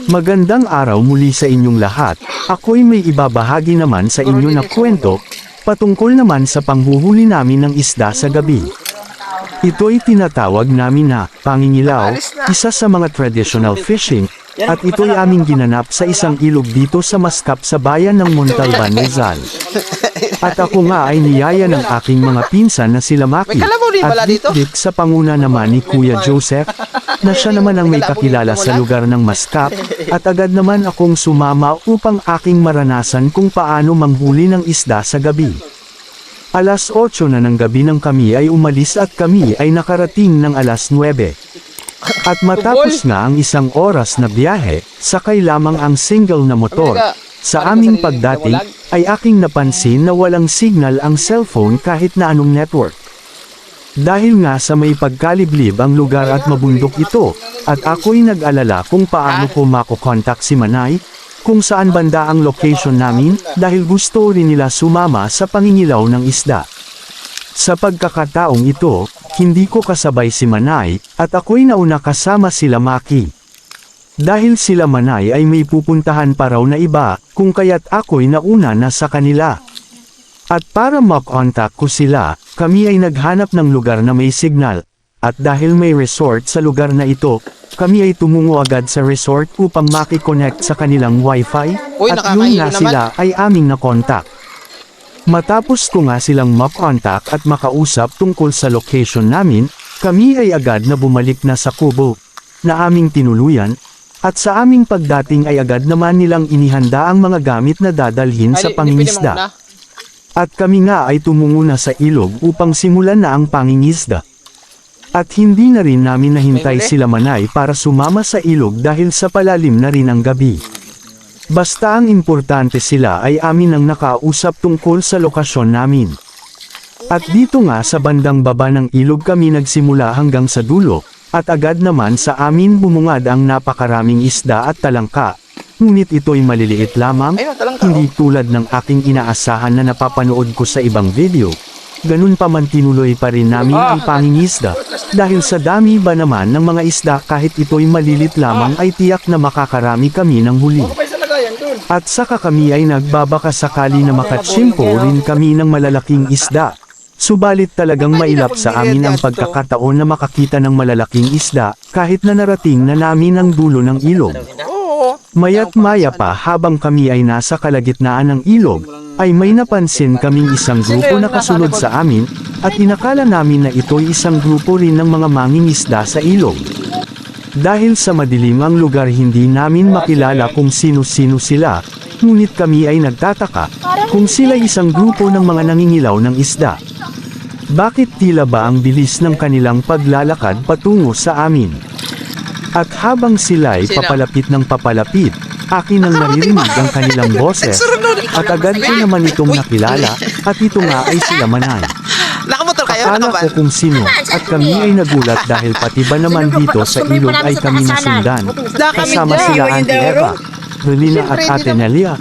Magandang araw muli sa inyong lahat. Ako'y may ibabahagi naman sa inyo na kwento, patungkol naman sa panghuhuli namin ng isda sa gabi. Ito'y tinatawag namin na pangingilaw, isa sa mga traditional fishing, at ito'y aming ginanap sa isang ilog dito sa Mascap sa bayan ng Montalban, Rizal. At ako nga ay niyaya ng aking mga pinsan na sila Maki, at Dik sa panguna naman ni Kuya Joseph, na siya naman ang may kakilala sa lugar ng Mascap, at agad naman akong sumama upang aking maranasan kung paano manghuli ng isda sa gabi. Alas 8 na ng gabi nang kami ay umalis at kami ay nakarating ng alas 9. At matapos nga ang isang oras na biyahe, sakay lamang ang single na motor. Sa aming pagdating, ay aking napansin na walang signal ang cellphone kahit na anong network. Dahil nga sa may pagkaliblib ang lugar at mabundok ito, at ako'y nag-alala kung paano ko makokontak si Manay, kung saan banda ang location namin, dahil gusto rin nila sumama sa pangingilaw ng isda. Sa pagkakataong ito, hindi ko kasabay si Manay, at ako'y nauna kasama sila Maki. Dahil sila Manay ay may pupuntahan pa raw na iba, kung kaya't ako'y nauna na sa kanila. At para makontak ko sila, kami ay naghanap ng lugar na may signal, at dahil may resort sa lugar na ito, kami ay tumungo agad sa resort upang makiconnect sa kanilang wifi, at yun nga sila ay aming nakontak. Matapos ko nga silang makontak at makausap tungkol sa location namin, kami ay agad na bumalik na sa kubo, na aming tinuluyan, at sa aming pagdating ay agad naman nilang inihanda ang mga gamit na dadalhin sa pangingisda. At kami nga ay tumungo na sa ilog upang simulan na ang pangingisda. At hindi na rin namin nahintay sila Manay para sumama sa ilog dahil sa palalim na rin ang gabi. Basta ang importante sila ay amin ang nakausap tungkol sa lokasyon namin. At dito nga sa bandang baba ng ilog kami nagsimula hanggang sa dulo, at agad naman sa amin bumungad ang napakaraming isda at talangka. Ngunit ito'y maliliit lamang, hindi tulad ng aking inaasahan na napapanood ko sa ibang video. Ganun pa man tinuloy pa rin namin ang pangingisda, dahil sa dami ba naman ng mga isda kahit ito'y malilit lamang ay tiyak na makakarami kami ng huli. At saka kami ay nagbabaka sakali na makatsimpo rin kami ng malalaking isda. Subalit talagang mailap sa amin ang pagkakataon na makakita ng malalaking isda, kahit na narating na namin ang dulo ng ilog. Maya't maya pa habang kami ay nasa kalagitnaan ng ilog, ay may napansin kaming isang grupo na kasunod sa amin, at inakala namin na ito'y isang grupo rin ng mga mangingisda sa ilog. Dahil sa madilim ang lugar hindi namin makilala kung sino-sino sila, ngunit kami ay nagtataka, kung sila isang grupo ng mga nangingilaw ng isda. Bakit tila ba ang bilis ng kanilang paglalakad patungo sa amin? At habang sila ay papalapit ng papalapit, akin ang naririnig ang kanilang boses, at agad ko naman itong nakilala, at ito nga ay sila Manay. Nakamotor kayo? Akala ko kung sino, at kami ay nagulat dahil pati ba naman dito sa ilog ay kami nasundan. Kasama sila Auntie Eva, Rolina at Ate Nelia.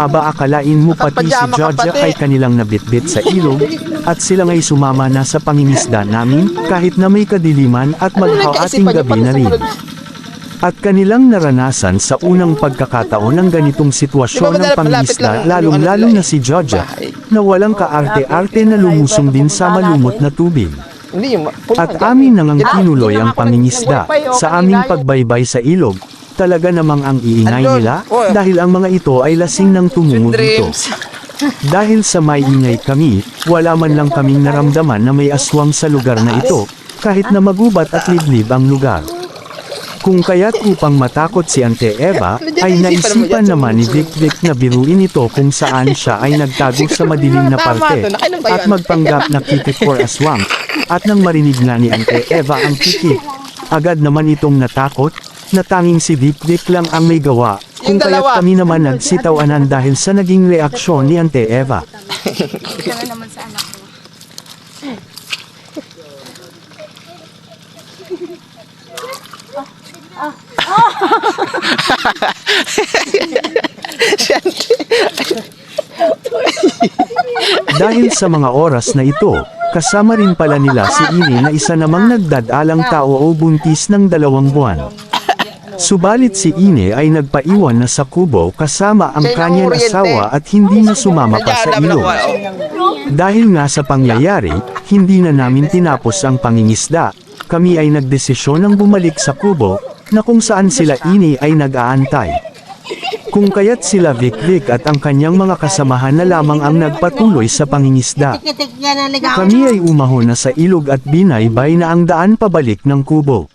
Aba akalain mo pati si Georgia ay kanilang nabitbit sa ilog, at sila ngay sumama na sa pangingisda namin, kahit na may kadiliman at maghahating gabi na rin. At kanilang naranasan sa unang pagkakataon ng ganitong sitwasyon ng pangingisda, lalong-lalo na si Georgia, na walang kaarte-arte na lumusong din sa malumot na tubig. At amin nang tinuloy ang pangingisda, sa aming pagbaybay sa ilog, talaga namang ang iingay nila, dahil ang mga ito ay lasing ng tumungo dito. Dahil sa may ingay kami, wala man lang kaming naramdaman na may aswang sa lugar na ito, kahit na magubat at liblib ang lugar. Kung kaya't upang matakot si Auntie Eva, ay naisipan naman ni Vic na biruin ito kung saan siya ay nagtago sa madilim na parte, at magpanggap na kikik or aswang, at nang marinig nga ni Auntie Eva ang kikik, agad naman itong natakot, na tanging si Vic lang ang may gawa, kung kaya't kami naman nagsitawanan dahil sa naging reaksyon ni Auntie Eva. Ito naman sa anak ko. Dahil sa mga oras na ito, kasama rin pala nila si Ini na isa namang nagdadalang tao o buntis ng 2 buwan. Subalit si Ine ay nagpaiwan na sa kubo kasama ang kanyang asawa at hindi na sumama pa sa ilog. Dahil nga sa pangyayari, hindi na namin tinapos ang pangingisda. Kami ay nagdesisyon ng bumalik sa kubo, na kung saan sila Ine ay nag-aantay. Kung kaya't sila Vic at ang kanyang mga kasamahan na lamang ang nagpatuloy sa pangingisda. Kami ay umahon na sa ilog at binaybay na ang daan pabalik ng kubo.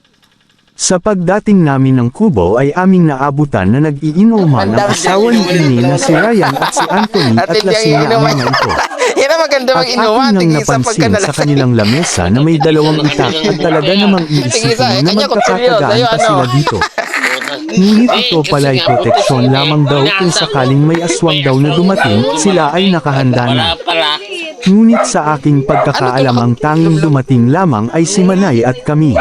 Sa pagdating namin ng kubo ay aming naabutan na nag-iinuman ang asawa ni Ine na si Ryan at si Anthony at lasing na ang mga ito. Yan ang maganda At mag-inuman. aking nang napansin sa kanilang lamesa na may dalawang itak at talaga namang iisipin na magkakatagaan pa sila dito. Ngunit ito pala'y proteksyon lamang daw kung sakaling may aswang daw na dumating, sila ay nakahanda na. Ngunit sa aking pagkakaalam ang tanging dumating lamang ay si Manay at kami.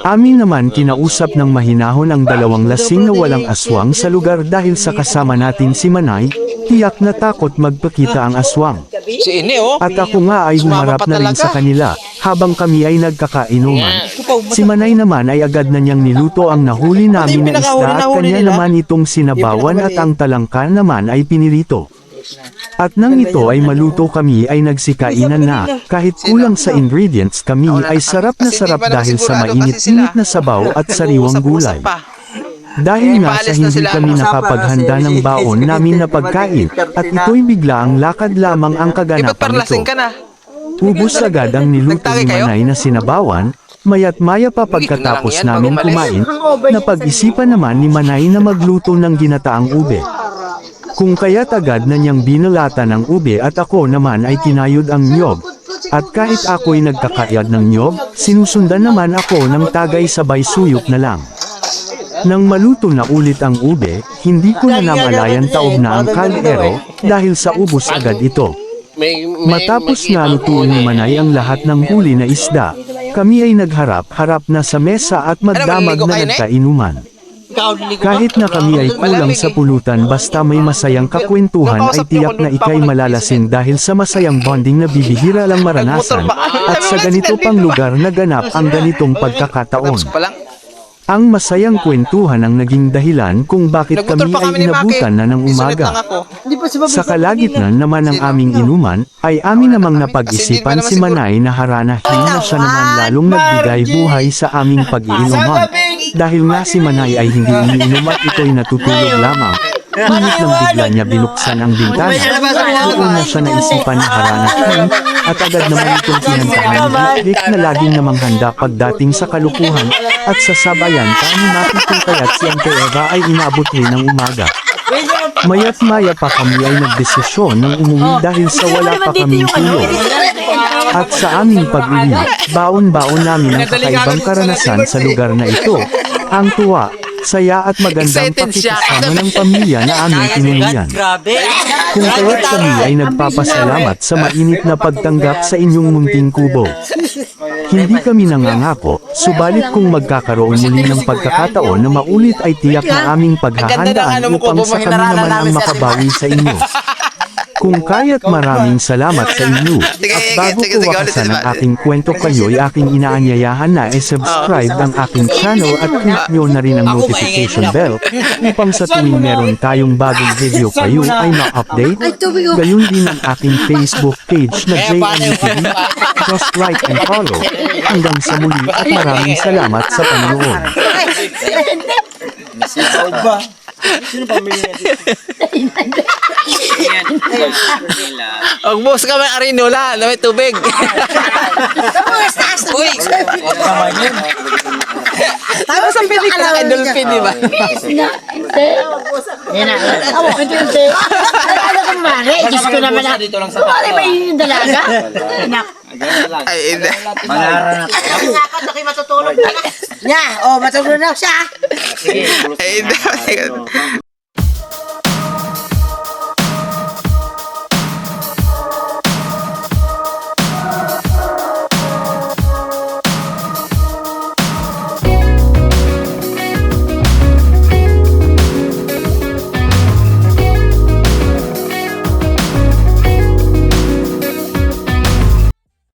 Amin naman kinausap ng mahinahon ang dalawang lasing na walang aswang sa lugar dahil sa kasama natin si Manay, tiyak na takot magpakita ang aswang. Si Ine, oh. At ako nga ay humarap na rin sa kanila, habang kami ay nagkakainuman. Si Manay naman ay agad na niyang niluto ang nahuli namin na isda at kanya naman itong sinabawan at ang talangka naman ay pinirito. At nang ito ay maluto kami ay nagsikainan na, kahit kulang sa ingredients kami ay sarap na sarap dahil sa mainit-init na sabaw at sariwang gulay. Dahil nga sa hindi kami nakapaghanda ng baon namin na pagkain, at ito'y biglaang lakad lamang ang kaganapan Lasing nito. ka na. Ubus agad ang niluto ni Manay na sinabawan, maya't maya pa pagkatapos namin kumain, napag-isipan naman ni Manay na magluto ng ginataang ube. Kung kaya't agad na niyang binalatan ng ube at ako naman ay kinayod ang niyog. At kahit ako'y nagkakayad ng niyog, sinusundan naman ako ng tagay sabay suyok na lang. Nang maluto na ulit ang ube, hindi ko na namalayan taob na ang kaldero, dahil sa ubos agad ito. Matapos nga lutuin ni Manay ang lahat ng huli na isda, kami ay nagharap-harap na sa mesa at magdamag na nagkainuman. Kahit na kami ay kulang sa pulutan basta may masayang kakwentuhan ay tiyak na ikay malalasing dahil sa masayang bonding na bibihira lang maranasan, at sa ganito pang lugar na ganap ang ganitong pagkakataon. Ang masayang kwentuhan ang naging dahilan kung bakit kami ay inabutan na ng umaga. Sa kalagitnaan naman ng aming inuman, ay amin namang napag-isipan si Manay na haranahin na siya naman lalong nagbigay buhay sa aming pag-iinuman. Dahil nga si Manay ay hindi umiinom at ito'y natutulog lamang. Ngunit nang bigla niya binuksan ang bintana, doon na siya naisipan na haranahin, at agad naman itong kinantahan ni Vic na laging namang handa pagdating sa kalukuhan, at sa sabayan kami natin kung kaya't si Ante Eva ay inabot rin ng umaga. Maya't maya pa kami ay nagdesisyon ng umuwi dahil sa wala pa kaming tulog. At sa aming pag-uwi, baon-baon namin ang kakaibang karanasan sa lugar na ito, ang tuwa, saya at magandang pakikisama ng pamilya na aming tinuluyan. Kung kaya't kami ay nagpapasalamat sa mainit na pagtanggap sa inyong munting kubo. Hindi kami nangangako, subalit kung magkakaroon muli ng pagkakataon na maulit ay tiyak na aming paghahandaan upang sa kami naman ang makabawi sa inyo. Kung kaya't maraming salamat sa inyo. At bago ko wakasan ang aking kwento kayo'y aking inaanyayahan na subscribe ang aking channel at click nyo na rin ang notification bell upang sa tuwing meron tayong bagong video kayo ay ma-update. Gayon din ang aking Facebook page na JNUTV. Just like and follow. Hanggang sa muli at maraming salamat sa panonood. Agbos ka may arinola na may tubig. Uy! Tapos ang pelikula kay Dolphin, di ba? Yan na. Ano kang mare? Diyos ko naman na. Mare ba yung dalaga? Ay, hindi. Nakakad na kayo matutulog na. Nya, matulog na siya. Ay, hindi.